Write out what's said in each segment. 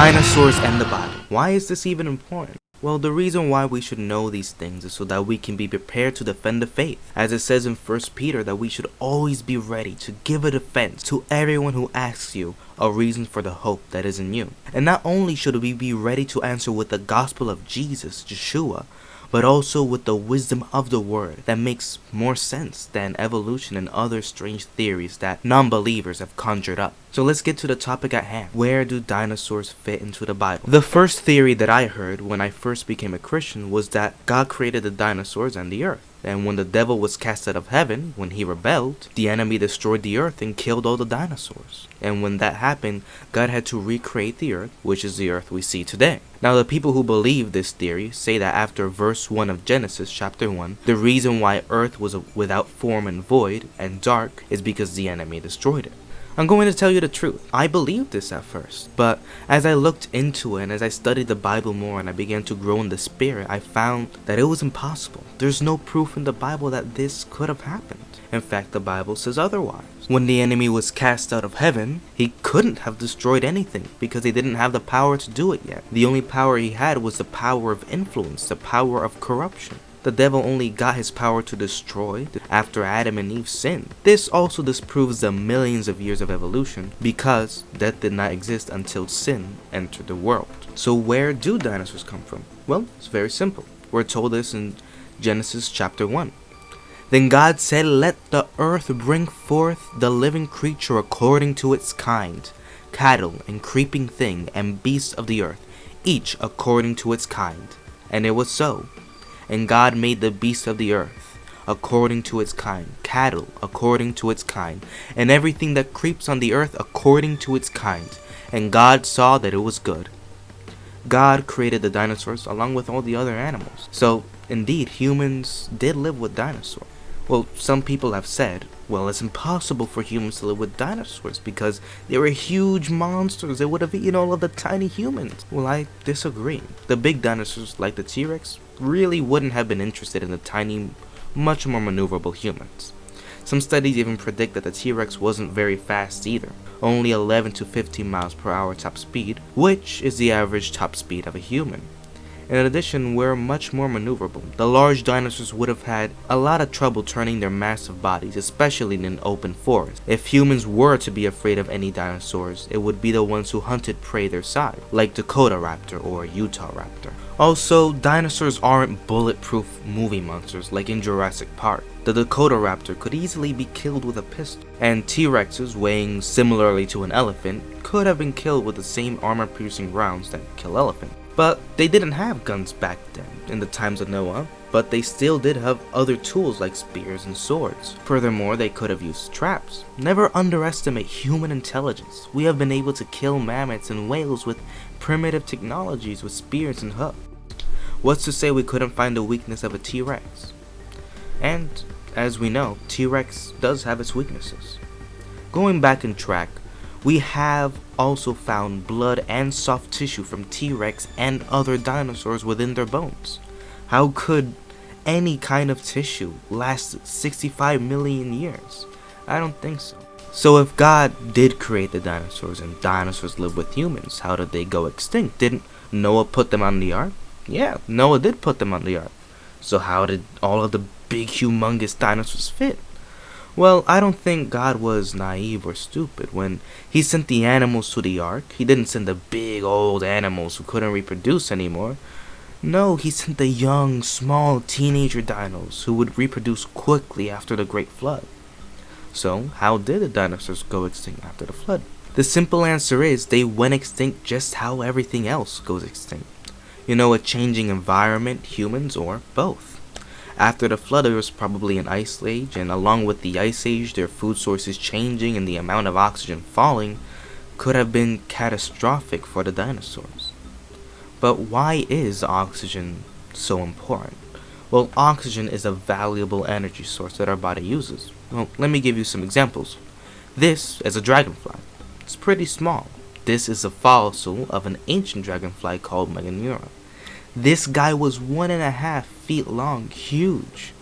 Dinosaurs and the Bible. Why is this even important? Well, the reason why we should know these things is so that we can be prepared to defend the faith. As it says in 1 Peter that we should always be ready to give a defense to everyone who asks you a reason for the hope that is in you. And not only should we be ready to answer with the gospel of Jesus, Yeshua, but also with the wisdom of the word that makes more sense than evolution and other strange theories that non-believers have conjured up. So let's get to the topic at hand. Where do dinosaurs fit into the Bible? The first theory that I heard when I first became a Christian was that God created the dinosaurs and the earth. And when the devil was cast out of heaven, when he rebelled, the enemy destroyed the earth and killed all the dinosaurs. And when that happened, God had to recreate the earth, which is the earth we see today. Now, the people who believe this theory say that after verse 1 of Genesis chapter 1, the reason why earth was without form and void and dark is because the enemy destroyed it. I'm going to tell you the truth. I believed this at first, but as I looked into it and as I studied the Bible more and I began to grow in the spirit, I found that it was impossible. There's no proof in the Bible that this could have happened. In fact, the Bible says otherwise. When the enemy was cast out of heaven, he couldn't have destroyed anything because he didn't have the power to do it yet. The only power he had was the power of influence, the power of corruption. The devil only got his power to destroy after Adam and Eve sinned. This also disproves the millions of years of evolution because death did not exist until sin entered the world. So where do dinosaurs come from? Well, it's very simple. We're told this in Genesis chapter 1. Then God said, "Let the earth bring forth the living creature according to its kind, cattle and creeping thing and beasts of the earth, each according to its kind." And it was so. And God made the beasts of the earth according to its kind, cattle according to its kind, and everything that creeps on the earth according to its kind. And God saw that it was good. God created the dinosaurs along with all the other animals. So, indeed, humans did live with dinosaurs. Well, some people have said, well, it's impossible for humans to live with dinosaurs because they were huge monsters. They would have eaten all of the tiny humans. Well, I disagree. The big dinosaurs, like the T-Rex, really wouldn't have been interested in the tiny, much more maneuverable humans. Some studies even predict that the T-Rex wasn't very fast either, only 11 to 15 miles per hour top speed, which is the average top speed of a human. In addition, we're much more maneuverable. The large dinosaurs would have had a lot of trouble turning their massive bodies, especially in an open forest. If humans were to be afraid of any dinosaurs, it would be the ones who hunted prey their size, like Dakota raptor or Utah raptor. Also, dinosaurs aren't bulletproof movie monsters like in Jurassic Park. The Dakota raptor could easily be killed with a pistol, and T-Rexes, weighing similarly to an elephant, could have been killed with the same armor-piercing rounds that kill elephants. But they didn't have guns back then, in the times of Noah, but they still did have other tools like spears and swords. Furthermore, they could have used traps. Never underestimate human intelligence. We have been able to kill mammoths and whales with primitive technologies with spears and hooks. What's to say we couldn't find the weakness of a T-Rex? And, as we know, T-Rex does have its weaknesses. Going back in track, we have also found blood and soft tissue from T-Rex and other dinosaurs within their bones. How could any kind of tissue last 65 million years? I don't think so. So if God did create the dinosaurs and dinosaurs live with humans, how did they go extinct? Didn't Noah put them on the ark? Yeah, Noah did put them on the ark. So how did all of the big humongous dinosaurs fit? Well, I don't think God was naive or stupid. When he sent the animals to the ark, he didn't send the big old animals who couldn't reproduce anymore. No, he sent the young, small teenager dinos who would reproduce quickly after the Great Flood. So, how did the dinosaurs go extinct after the flood? The simple answer is they went extinct just how everything else goes extinct. You know, a changing environment, humans, or both. After the flood, there was probably an ice age, and along with the ice age, their food sources changing and the amount of oxygen falling could have been catastrophic for the dinosaurs. But why is oxygen so important? Well, oxygen is a valuable energy source that our body uses. Well, let me give you some examples. This is a dragonfly. It's pretty small. This is a fossil of an ancient dragonfly called Meganeura. This guy was 1.5 feet long, huge.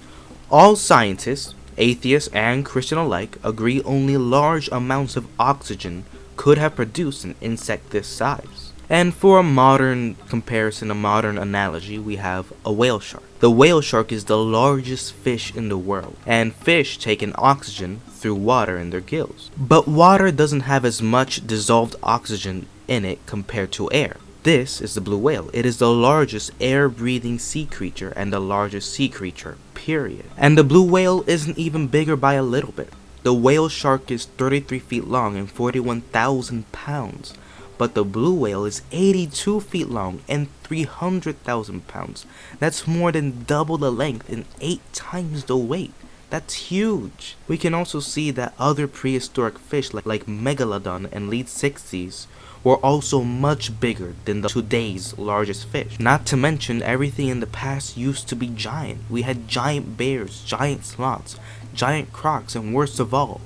All scientists, atheists and Christian alike, agree only large amounts of oxygen could have produced an insect this size. And for a modern comparison, a modern analogy, we have a whale shark. The whale shark is the largest fish in the world, and fish take in oxygen through water in their gills. But water doesn't have as much dissolved oxygen in it compared to air. This is the blue whale. It is the largest air-breathing sea creature and the largest sea creature, period. And the blue whale isn't even bigger by a little bit. The whale shark is 33 feet long and 41,000 pounds. But the blue whale is 82 feet long and 300,000 pounds. That's more than double the length and 8 times the weight. That's huge. We can also see that other prehistoric fish like Megalodon and Leedsichthys were also much bigger than today's largest fish. Not to mention, everything in the past used to be giant. We had giant bears, giant sloths, giant crocs, and worst of all,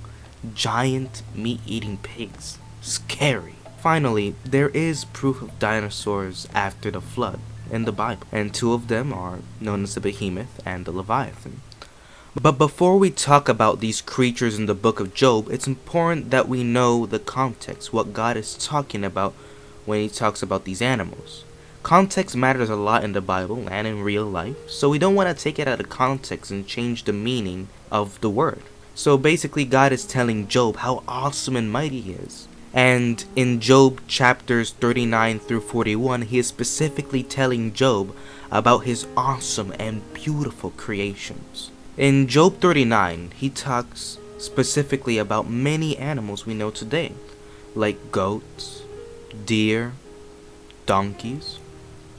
giant meat-eating pigs. Scary. Finally, there is proof of dinosaurs after the flood in the Bible, and 2 of them are known as the Behemoth and the Leviathan. But before we talk about these creatures in the book of Job, it's important that we know the context, what God is talking about when he talks about these animals. Context matters a lot in the Bible and in real life, so we don't want to take it out of context and change the meaning of the word. So basically, God is telling Job how awesome and mighty he is. And in Job chapters 39 through 41, he is specifically telling Job about his awesome and beautiful creations. In Job 39, he talks specifically about many animals we know today, like goats, deer, donkeys,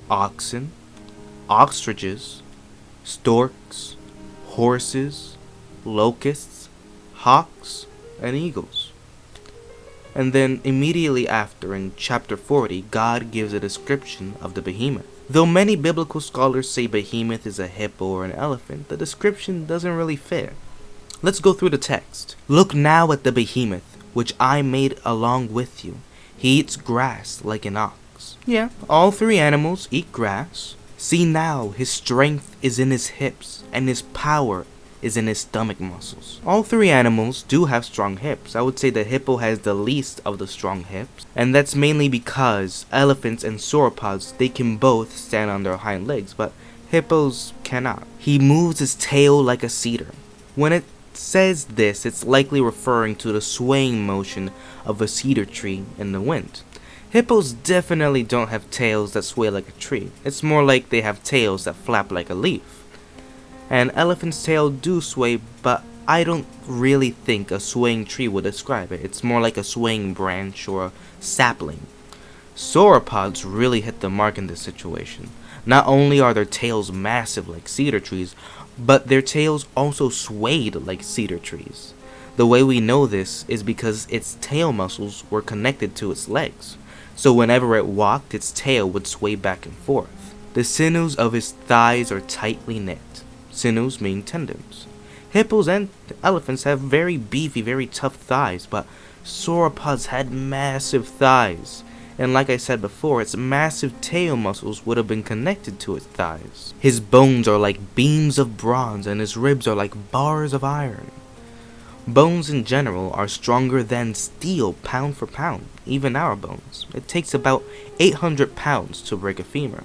oxen, ostriches, storks, horses, locusts, hawks, and eagles. And then immediately after, in chapter 40, God gives a description of the behemoth. Though many biblical scholars say behemoth is a hippo or an elephant, the description doesn't really fit. Let's go through the text. Look now at the behemoth, which I made along with you. He eats grass like an ox. Yeah, all 3 animals eat grass. See now, his strength is in his hips, and his power is in his stomach muscles. All 3 animals do have strong hips. I would say the hippo has the least of the strong hips, and that's mainly because elephants and sauropods, they can both stand on their hind legs, but hippos cannot. He moves his tail like a cedar. When it says this, it's likely referring to the swaying motion of a cedar tree in the wind. Hippos definitely don't have tails that sway like a tree. It's more like they have tails that flap like a leaf. An elephant's tail do sway, but I don't really think a swaying tree would describe it. It's more like a swaying branch or a sapling. Sauropods really hit the mark in this situation. Not only are their tails massive like cedar trees, but their tails also swayed like cedar trees. The way we know this is because its tail muscles were connected to its legs, so whenever it walked, its tail would sway back and forth. The sinews of his thighs are tightly knit. Sinews mean tendons. Hippos and elephants have very beefy, very tough thighs, but sauropods had massive thighs. And like I said before, its massive tail muscles would have been connected to its thighs. His bones are like beams of bronze, and his ribs are like bars of iron. Bones in general are stronger than steel pound for pound, even our bones. It takes about 800 pounds to break a femur.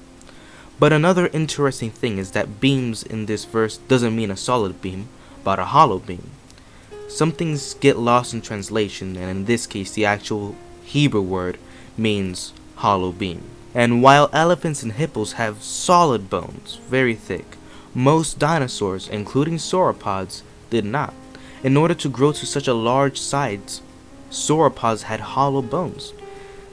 But another interesting thing is that beams in this verse doesn't mean a solid beam, but a hollow beam. Some things get lost in translation, and in this case the actual Hebrew word means hollow beam. And while elephants and hippos have solid bones, very thick, most dinosaurs, including sauropods, did not. In order to grow to such a large size, sauropods had hollow bones.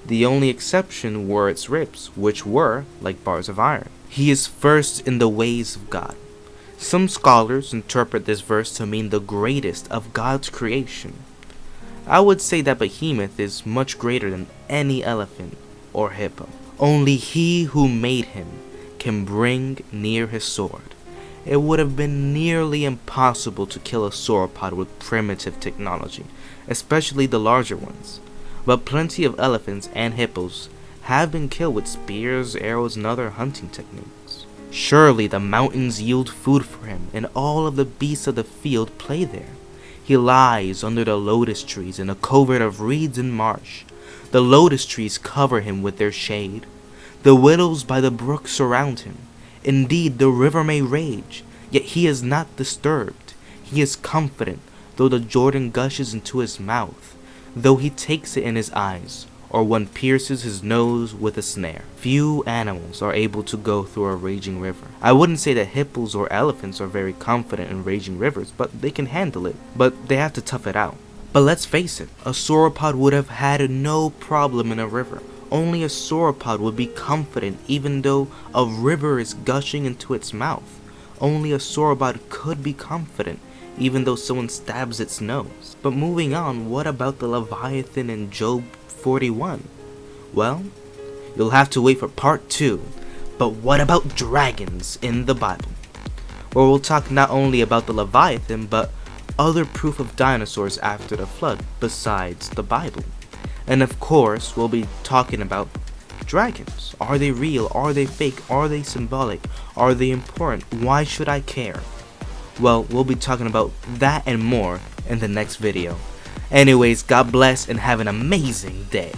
The only exception were its ribs, which were like bars of iron. He is first in the ways of God. Some scholars interpret this verse to mean the greatest of God's creation. I would say that Behemoth is much greater than any elephant or hippo. Only he who made him can bring near his sword. It would have been nearly impossible to kill a sauropod with primitive technology, especially the larger ones. But plenty of elephants and hippos have been killed with spears, arrows, and other hunting techniques. Surely the mountains yield food for him, and all of the beasts of the field play there. He lies under the lotus trees in a covert of reeds and marsh. The lotus trees cover him with their shade. The willows by the brook surround him. Indeed, the river may rage, yet he is not disturbed. He is confident, though the Jordan gushes into his mouth, though he takes it in his eyes, or one pierces his nose with a snare. Few animals are able to go through a raging river. I wouldn't say that hippos or elephants are very confident in raging rivers, but they can handle it. But they have to tough it out. But let's face it, a sauropod would have had no problem in a river. Only a sauropod would be confident even though a river is gushing into its mouth. Only a sauropod could be confident even though someone stabs its nose. But moving on, what about the Leviathan in Job 41? Well, you'll have to wait for part 2. But what about dragons in the Bible? Where we'll talk not only about the Leviathan, but other proof of dinosaurs after the flood besides the Bible. And of course, we'll be talking about dragons. Are they real? Are they fake? Are they symbolic? Are they important? Why should I care? Well, we'll be talking about that and more in the next video. Anyways, God bless and have an amazing day.